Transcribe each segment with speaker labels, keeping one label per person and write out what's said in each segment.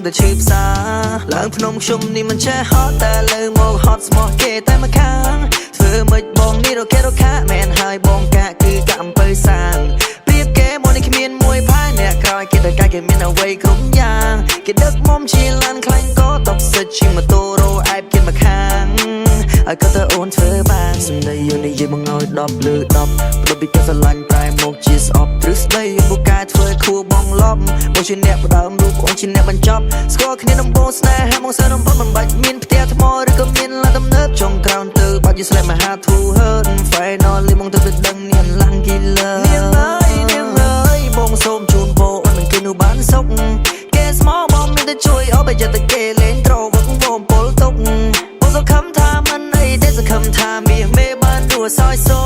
Speaker 1: តែឈឺផ្សាឡើងភ្នំខ្ញុំនេះមិនចេះហត់តែលើមកហត់ស្មោះគេតែមកខាងធ្វើមិនបងនេះរកគេរកខាមែនហើយបងកាក់គឺកាក់អំពើសាងព្រៀបគេមកនេះគ្មានមួយផាយអ្នកក្រោយគេតែកាច់គេមានអ្វីគ្រប់យ៉ាងគេដឹកមុំជាឡានខ្លាញ់ក៏តបសិតជិះម៉ូតូរ៉ូអែបគេមកខាងឲ្យក៏ទៅអូនធ្វើបានសម្ដីយើងនិយាយមកឲ្យ10លើ10ព្រោះពីគេស្រឡាញ់តែមកជាស្អប់ព្រឹស្ដីយើងពូកែធ្វើខួបងលប់មកជាអ្នកផ្ដើមរូបអូនជាអ្នកបញ្ចប់ស្គាល់គ្នាដំបូងស្នេហាមកសើរំពឹងមិនបាច់មានផ្ទះថ្មឬក៏មានឡានទំនើបចុងក្រោយទៅបាច់យល់ស្លេមហាធូហឺន Finally មកទៅដឹងនាងឡាំងគីលើនាងអើយបងសូមជូនពរអូននឹងគេនោះបានសុខគេស្មោបងមានតែជួយអបិយតែគេលេងត្រវឹកបងពលទុកបងសង្ឃឹមថាមិនអីទេសង្ឃឹមថាមានមេបានរួសយសូ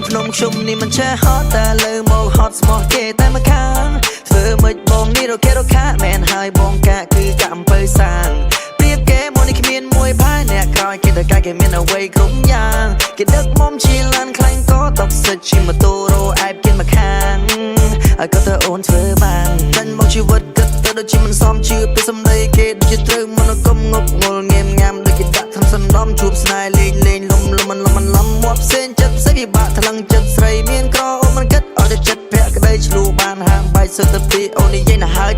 Speaker 1: ភ្នំខ្ញុំនេះមិនចេះហត់តែលើមកហត់ស្មោះគេតែមកខាងធ្វើមិនបងនេះរកគេរកខាមែនហើយបងកាក់គឺកាក់អំពើសាងព្រៀបគេមកនេះគ្មានមួយផាយអ្នកក្រោយគេតែកាច់គេមានអ្វីគ្រប់យ៉ាងគេដឹកមុំជាឡានខ្លាញ់ក៏តបសិតជិះម៉ូតូរ៉ូអែបគេមកខាងឲ្យក៏ទៅអូនធ្វើបានចាញ់មកជីវិតគិតទៅដូចជាមិនសមជឿពីសម្ដីគេដូចជាត្រូវមនោគមងប់ងល់ងៀមងាមដូចគេដាក់ថ្នាំសន្លំជួបស្នេហ៍លេងលេងលំមកផ្សេងចិត្តផ្សេងពិបាកថ្លឹងចិត្តស្រីមានក្រអូនមិនគិតឲ្យតែចិត្តភក្តីឆ្លូបានហាមបាយសុទ្ធតែពីអូននិយាយណាហើយ